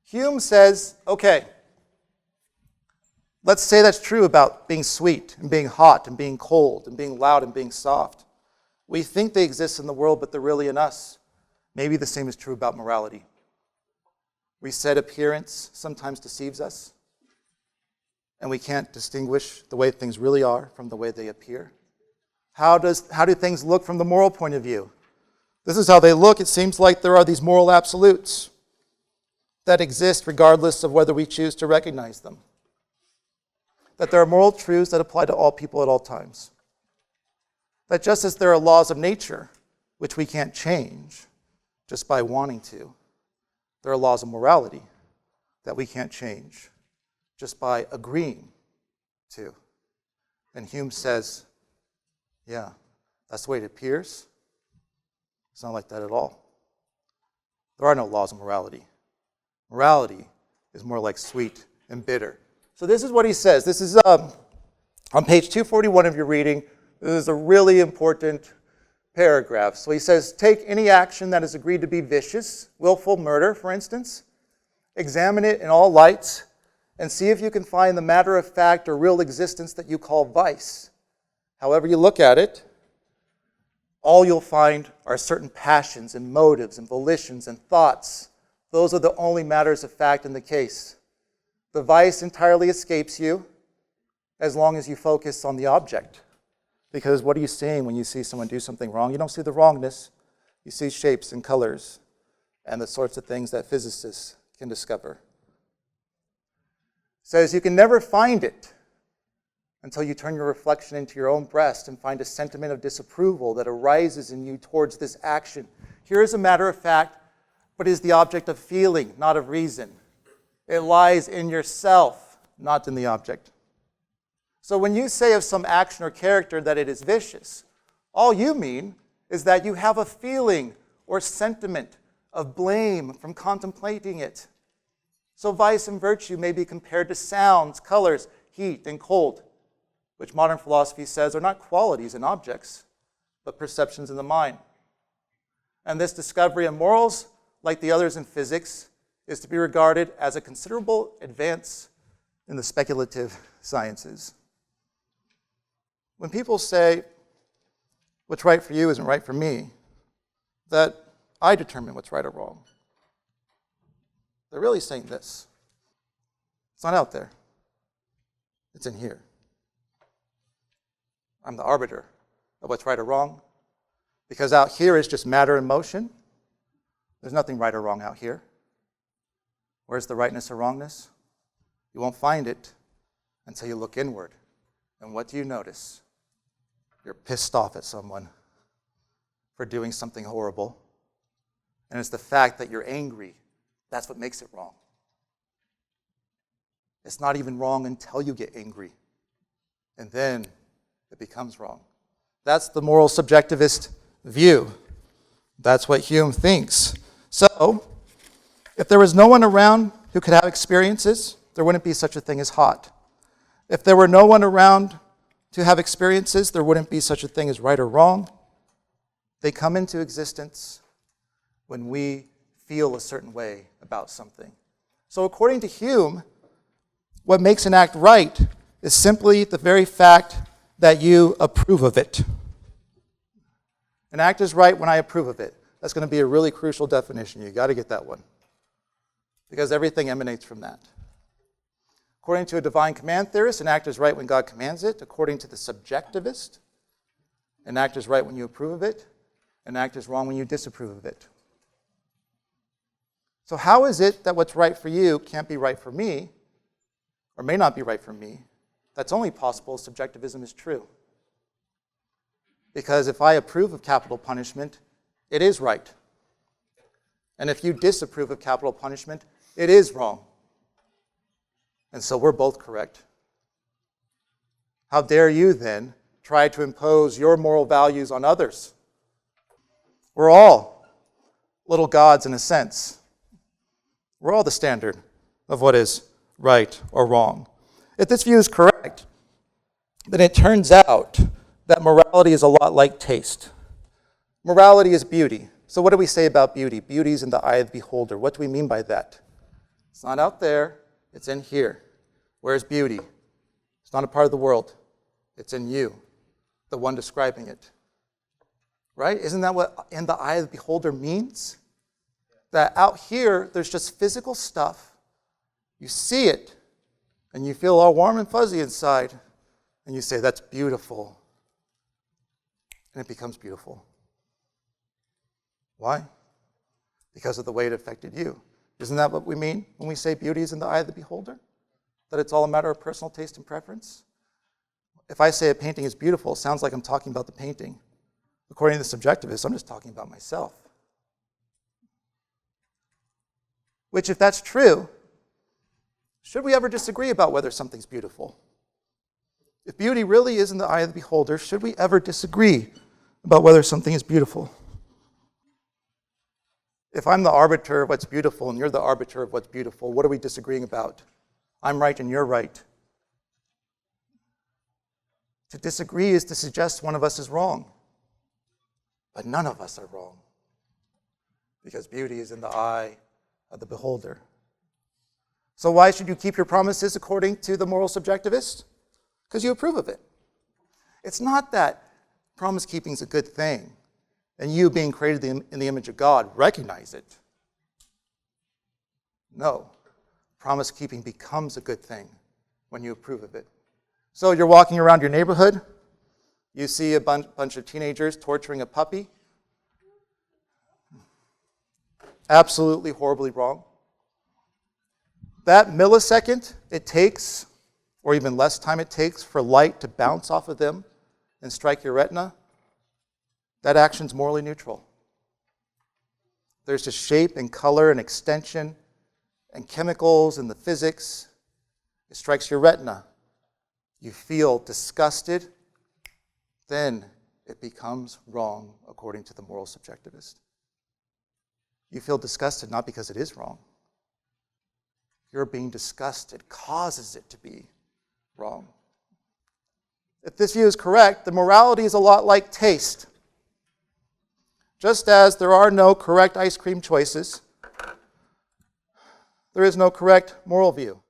Hume says, okay, let's say that's true about being sweet and being hot and being cold and being loud and being soft. We think they exist in the world, but they're really in us. Maybe the same is true about morality. We said appearance sometimes deceives us, and we can't distinguish the way things really are from the way they appear. How do things look from the moral point of view? This is how they look. It seems like there are these moral absolutes that exist regardless of whether we choose to recognize them. That there are moral truths that apply to all people at all times. That just as there are laws of nature, which we can't change just by wanting to, there are laws of morality that we can't change just by agreeing to. And Hume says, yeah, that's the way it appears. It's not like that at all. There are no laws of morality. Morality is more like sweet and bitter. So this is what he says. This is on page 241 of your reading. This is a really important paragraph. So he says, take any action that is agreed to be vicious, willful murder, for instance, examine it in all lights, and see if you can find the matter of fact or real existence that you call vice. However you look at it, all you'll find are certain passions and motives and volitions and thoughts. Those are the only matters of fact in the case. The vice entirely escapes you as long as you focus on the object. Because what are you seeing when you see someone do something wrong? You don't see the wrongness. You see shapes and colors and the sorts of things that physicists can discover. It says you can never find it until you turn your reflection into your own breast and find a sentiment of disapproval that arises in you towards this action. Here is a matter of fact, but is the object of feeling, not of reason. It lies in yourself, not in the object. So when you say of some action or character that it is vicious, all you mean is that you have a feeling or sentiment of blame from contemplating it. So vice and virtue may be compared to sounds, colors, heat, and cold, which modern philosophy says are not qualities in objects, but perceptions in the mind. And this discovery of morals, like the others in physics, is to be regarded as a considerable advance in the speculative sciences. When people say, what's right for you isn't right for me, that I determine what's right or wrong, they're really saying this. It's not out there. It's in here. I'm the arbiter of what's right or wrong, because out here is just matter in motion. There's nothing right or wrong out here. Where's the rightness or wrongness? You won't find it until you look inward. And what do you notice? You're pissed off at someone for doing something horrible. And it's the fact that you're angry. That's what makes it wrong. It's not even wrong until you get angry. And then it becomes wrong. That's the moral subjectivist view. That's what Hume thinks. So, if there was no one around who could have experiences, there wouldn't be such a thing as hot. If there were no one around to have experiences, there wouldn't be such a thing as right or wrong. They come into existence when we feel a certain way about something. So according to Hume, what makes an act right is simply the very fact that you approve of it. An act is right when I approve of it. That's going to be a really crucial definition. You've got to get that one, because everything emanates from that. According to a divine command theorist, an act is right when God commands it. According to the subjectivist, an act is right when you approve of it. An act is wrong when you disapprove of it. So how is it that what's right for you can't be right for me, or may not be right for me? That's only possible if subjectivism is true. Because if I approve of capital punishment, it is right. And if you disapprove of capital punishment, it is wrong. And so we're both correct. How dare you then try to impose your moral values on others? We're all little gods in a sense. We're all the standard of what is right or wrong. If this view is correct, then it turns out that morality is a lot like taste. Morality is beauty. So what do we say about beauty? Beauty is in the eye of the beholder. What do we mean by that? It's not out there, it's in here. Where's beauty? It's not a part of the world. It's in you, the one describing it. Right? Isn't that what in the eye of the beholder means? That out here, there's just physical stuff. You see it, and you feel all warm and fuzzy inside, and you say, that's beautiful. And it becomes beautiful. Why? Because of the way it affected you. Isn't that what we mean when we say beauty is in the eye of the beholder? That it's all a matter of personal taste and preference? If I say a painting is beautiful, it sounds like I'm talking about the painting. According to the subjectivists, I'm just talking about myself. Which, if that's true, should we ever disagree about whether something's beautiful? If beauty really is in the eye of the beholder, should we ever disagree about whether something is beautiful? If I'm the arbiter of what's beautiful and you're the arbiter of what's beautiful, what are we disagreeing about? I'm right and you're right. To disagree is to suggest one of us is wrong. But none of us are wrong. Because beauty is in the eye of the beholder. So why should you keep your promises according to the moral subjectivist? Because you approve of it. It's not that promise keeping is a good thing, and you, being created in the image of God, recognize it. No. Promise keeping becomes a good thing when you approve of it. So you're walking around your neighborhood, you see a bunch of teenagers torturing a puppy. Absolutely horribly wrong. That millisecond it takes, or even less time it takes, for light to bounce off of them and strike your retina, that action's morally neutral. There's just shape and color and extension and chemicals and the physics. It strikes your retina. You feel disgusted. Then it becomes wrong according to the moral subjectivist. You feel disgusted not because it is wrong. Your being disgusted causes it to be wrong. If this view is correct, then morality is a lot like taste. Just as there are no correct ice cream choices, there is no correct moral view.